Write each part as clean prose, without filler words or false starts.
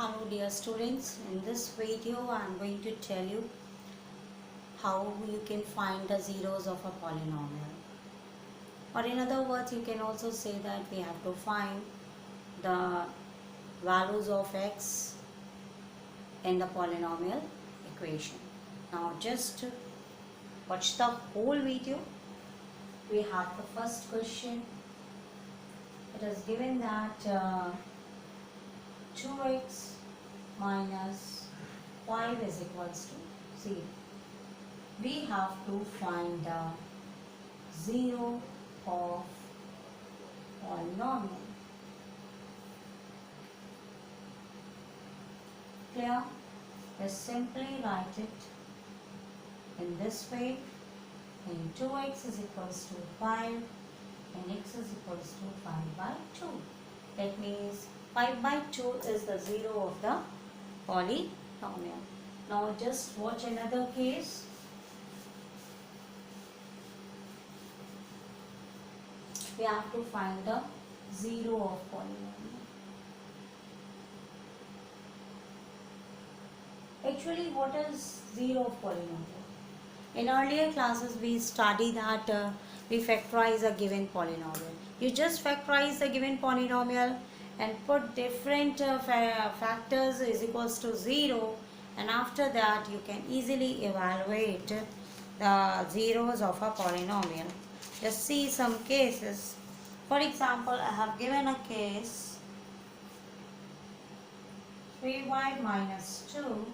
Hello dear students, in this video I am going to tell you how you can find the zeros of a polynomial. Or in other words, you can also say that we have to find the values of x in the polynomial equation. Now just watch the whole video. We have the first question. It is given that 2x minus 5 is equals to 0. We have to find the 0 of polynomial. Clear? Just simply write it in this way. And 2x is equals to 5 and x is equals to 5 by 2. That means 5 by 2 is the 0 of the polynomial. Now just watch another case. We have to find the 0 of polynomial. Actually, what is 0 of polynomial? In earlier classes we studied that we factorize a given polynomial. You just factorize the given polynomial and put different factors is equals to 0, and after that you can easily evaluate the zeros of a polynomial. Just see some cases. For example, I have given a case 3y minus 2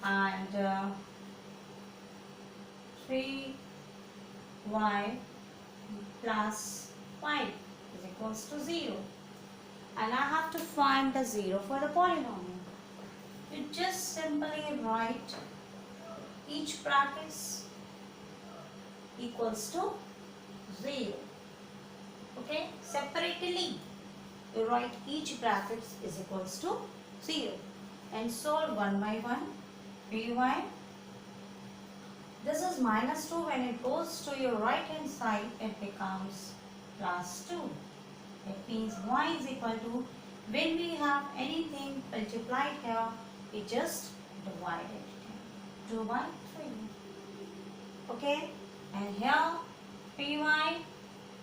and 3y plus 5 is equals to 0, and I have to find the 0 for the polynomial. You just simply write each brackets equals to 0. Okay, separately you write each brackets is equals to 0 and solve one by one. 3y, this is minus 2. When it goes to your right hand side, it becomes plus 2. It means y is equal to, when we have anything multiplied here, we just divide it. 2 by 3. Okay, and here 3y,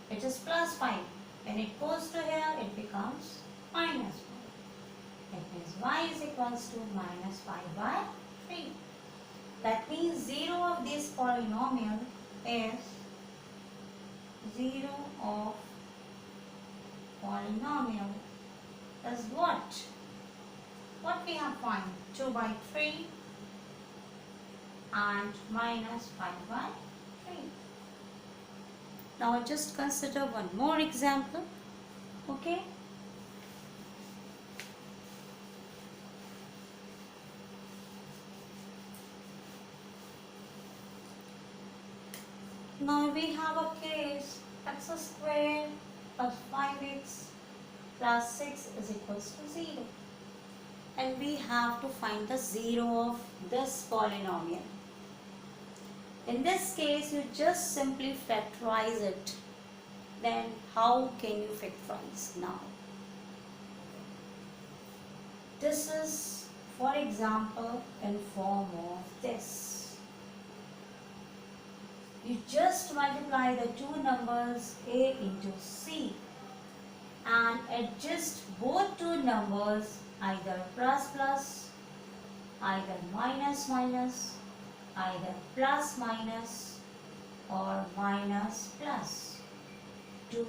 it is plus 5. When it goes to here, it becomes minus 5. That means y is equals to minus 5 by 3. That means 0 of this polynomial is 0 of polynomial is what? What we have found? 2 by 3 and minus 5 by 3. Now just consider one more example. Okay. Now we have a case x squared plus 5x plus 6 is equals to 0. And we have to find the 0 of this polynomial. In this case, you just simply factorize it. Then how can you factorize now? This is, for example, in form of this. You just multiply the two numbers a into c and adjust both two numbers, either plus plus, either minus minus, either plus minus or minus plus to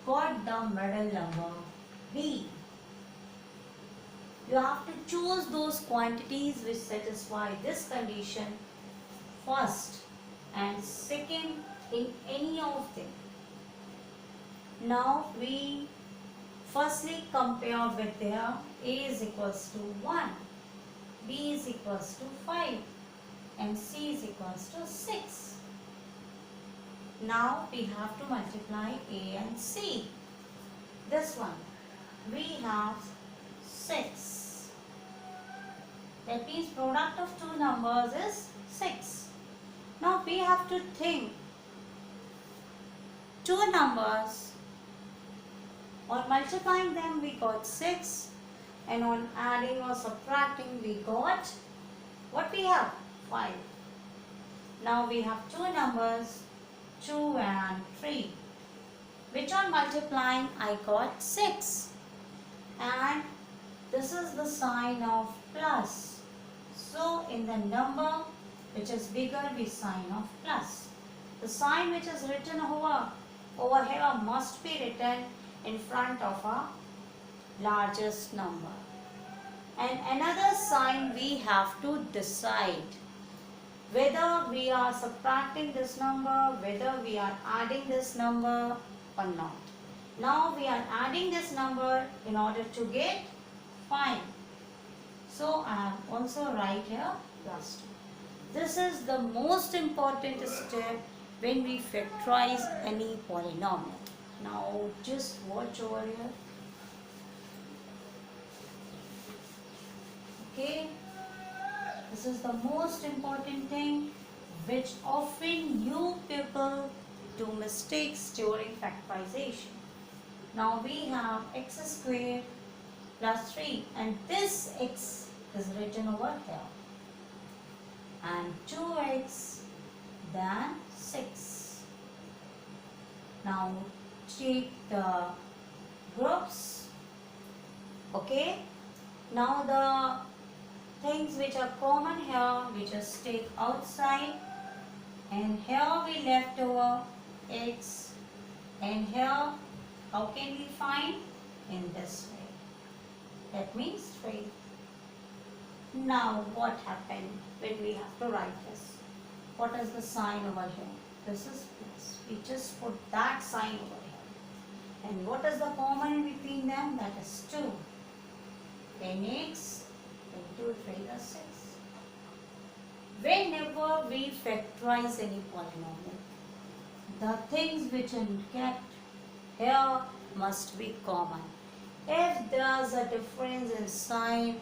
got the middle number b. You have to choose those quantities which satisfy this condition first and second in any of them. Now we firstly compare with their a is equals to 1, b is equals to 5 and c is equals to 6. Now we have to multiply a and c. This one we have 6. That means product of two numbers is 6. Now we have to think two numbers, on multiplying them we got 6. and on adding or subtracting we got what we have? 5. Now we have two numbers, 2 and 3, which on multiplying I got 6, and this is the sign of plus. So in the number which is bigger we sign of plus. The sign which is written over here must be written in front of a largest number. And another sign we have to decide whether we are subtracting this number, whether we are adding this number or not. Now we are adding this number in order to get 5. So I have also write here plus 2. This is the most important step when we factorize any polynomial. Now just watch over here. Okay, this is the most important thing which often you people do mistakes during factorization. Now we have x squared plus 3, and this x is written over here, and 2x then 6. Now take the groups. Okay, now the things which are common here we just take outside, and here we left over x, and here how can we find? In this way. That means 3. Now what happened when we have to write this? What is the sign over here? This is plus. We just put that sign over here. And what is the common between them? That is 2. Then x into 3 is 6. Whenever we factorize any polynomial, the things which are kept here must be common. If there is a difference in sign,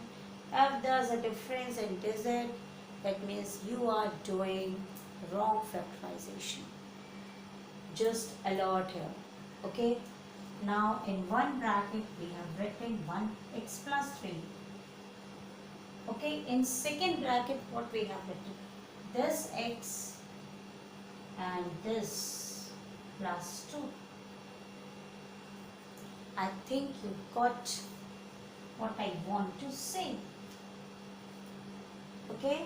if there is a difference in digit, that means you are doing wrong factorization. Just alert here. Okay. Now in one bracket we have written 1x plus 3. Okay. In second bracket what we have written? This x and this plus 2. I think you got what I want to say. Okay.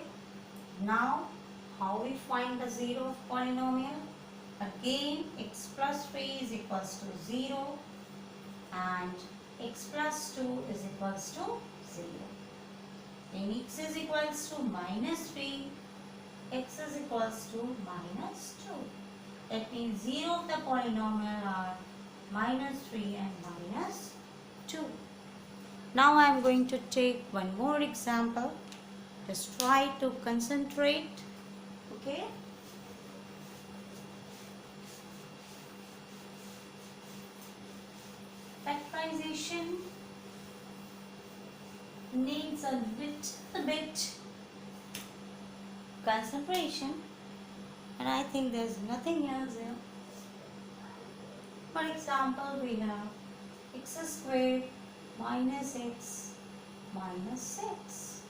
Now how we find the 0 of polynomial? Again x plus 3 is equals to 0 and x plus 2 is equals to 0. Then x is equals to minus 3, x is equals to minus 2. That means 0 of the polynomial are minus 3 and minus 2. Now I am going to take one more example. Just try to concentrate. Okay. Factorization needs a little bit concentration, and I think there's nothing else here. For example, we have x squared minus x minus 6.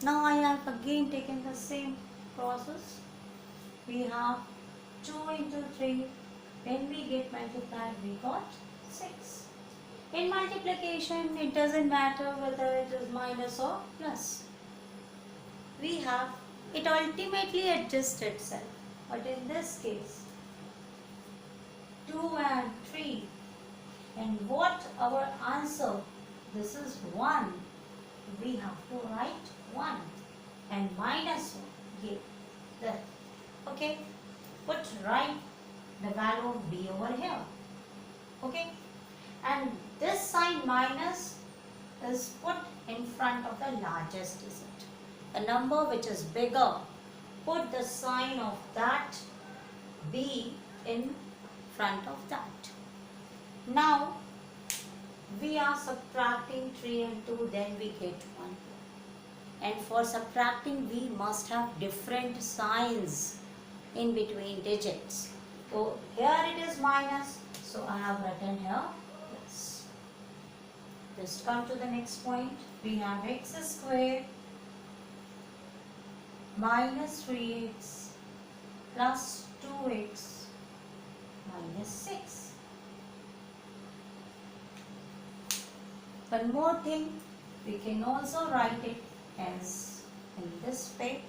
Now I have again taken the same process. We have 2 into 3. When we get multiplied, we got 6. In multiplication, it doesn't matter whether it is minus or plus. We have, it ultimately adjusts itself. But in this case, 2 and 3. And what our answer? This is 1. We have to write 1. And minus 1. Give that. Okay. Write the value of b over here. Okay. And this sign minus is put in front of the largest digit. A number which is bigger, put the sign of that b in front of that. Now we are subtracting 3 and 2, then we get 1. And for subtracting we must have different signs in between digits. So here it is minus, so I have written here plus. Just come to the next point. We have x square minus 3x plus 2x minus 6. One more thing, we can also write it as in this way,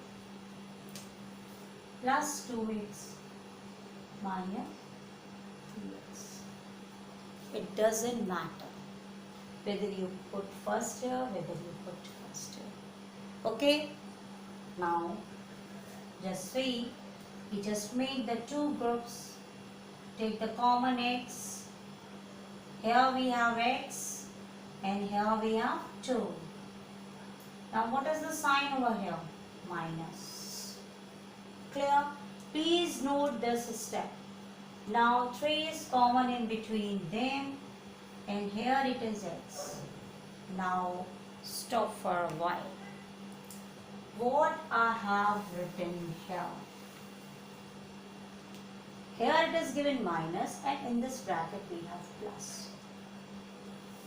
plus 2x minus 3x. It doesn't matter whether you put first here, whether you put first here. Okay? Now, just see, we just make the two groups. Take the common x. Here we have x and here we have 2. Now, what is the sign over here? Minus. Clear? Please note this step. Now, 3 is common in between them and here it is x. Now, stop for a while. What I have written here? Here it is given minus and in this bracket we have plus.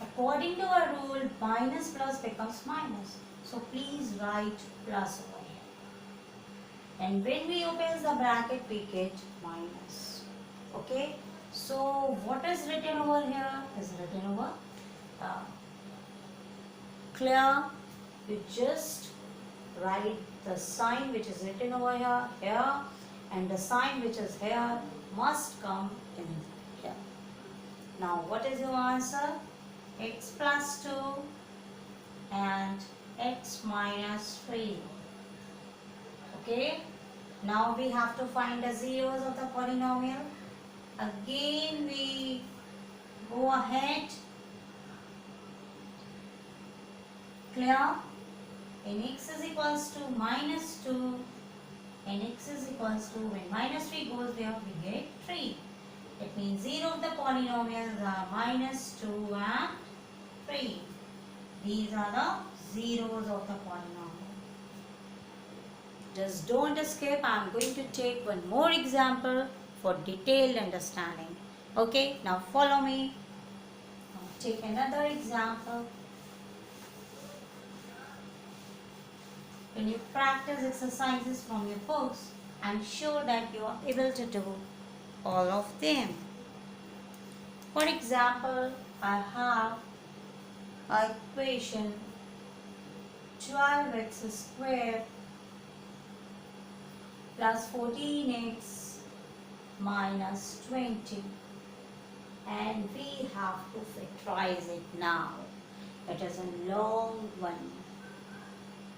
According to our rule, minus plus becomes minus. So please write plus over here. And when we open the bracket, we get minus. Okay? So what is written over here is written over clear. You just write the sign which is written over here, and the sign which is here must come in here. Now what is your answer? X plus 2 and x minus 3. Okay? Now we have to find the zeros of the polynomial. Again we go ahead. Clear? In x is equals to minus 2 and x is equals to, when minus 3 goes there, we get 3. It means 0 of the polynomials are minus 2 and 3. These are the zeros of the polynomial. Just don't escape. I am going to take one more example for detailed understanding. Okay, now follow me. Now take another example. When you practice exercises from your books, I am sure that you are able to do all of them. For example, I have an equation 12x square plus 14x minus 20, and we have to factorize it now. It is a long one.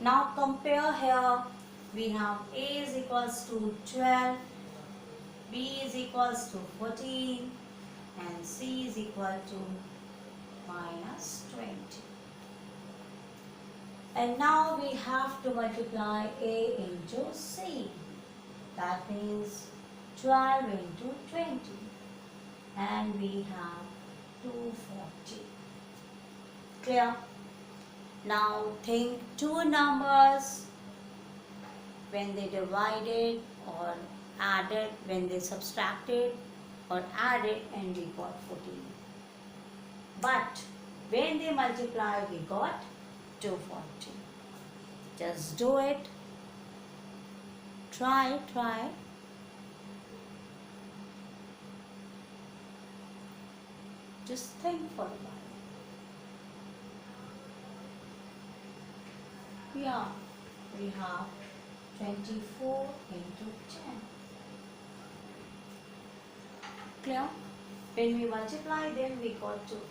Now compare here. We have a is equals to 12, b is equals to 14 and c is equal to minus 20. And now we have to multiply a into c. That means 12 into 20 and we have 240. Clear? Now think two numbers when they divided or added, when they subtracted or added, and we got 14. But when they multiplied, we got 240. Just do it. Try. Just think for a while. Yeah, we have 24 into 10. Clear? When we multiply them, we got 240.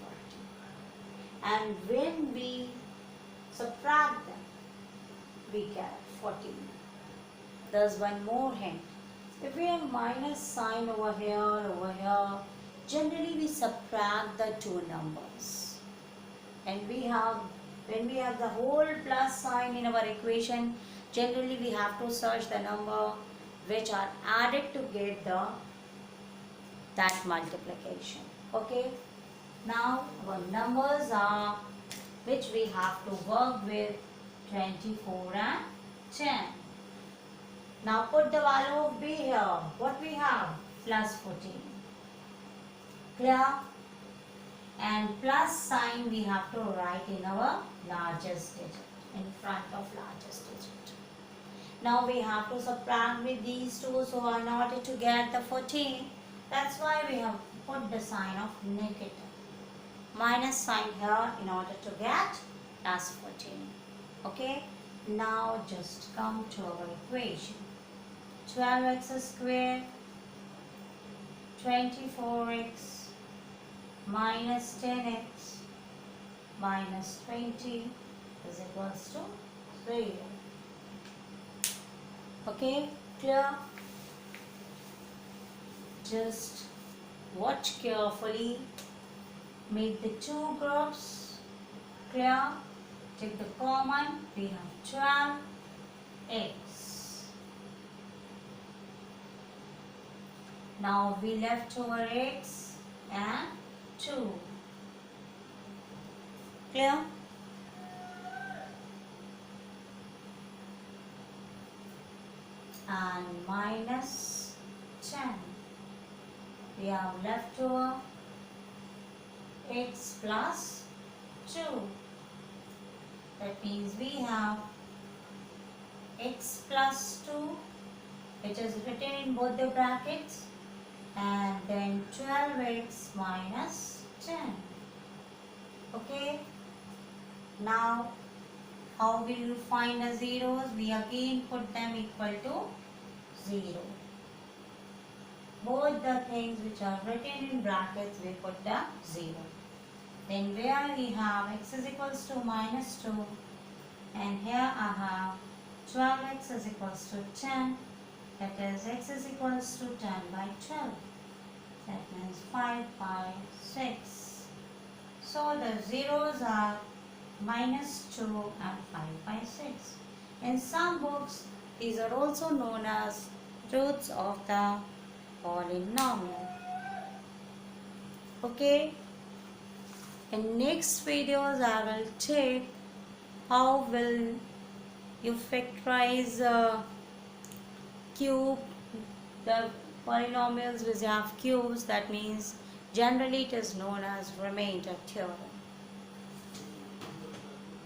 And when we subtract them, we get 14. There's one more hint. If we have minus sign over here, generally we subtract the two numbers. And when we have the whole plus sign in our equation, generally we have to search the number which are added to get that multiplication. Okay? Now our numbers are, which we have to work with, 24 and 10. Now put the value of b here. What we have? Plus 14. Clear? and plus sign we have to write in our largest digit, in front of largest digit. Now we have to subtract with these two, so in order to get the 14, that's why we have put the sign of negative. Minus sign here in order to get plus 14. Okay, now just come to our equation. 12x squared 24x minus 10x minus 20 is equals to 0. Okay, clear? Just watch carefully. Make the two groups. Clear? Take the common. We have 12x. Now we left over x and 2. Clear? And minus 10. We have left over x plus 2. That means we have x plus 2, which is written in both the brackets, and then 12x minus 10. Okay, now how will you find the zeros? We again put them equal to 0. Both the things which are written in brackets, we put the 0. Then where we have x is equals to minus 2, and here I have 12x is equals to 10. That is, x is equals to 10 by 12. That means 5 by 6. So the zeros are minus 2 and 5 by 6. In some books, these are also known as roots of the polynomial. Okay. In next videos, I will take how will you factorize cube, the polynomials which have cubes. That means generally it is known as remainder theorem.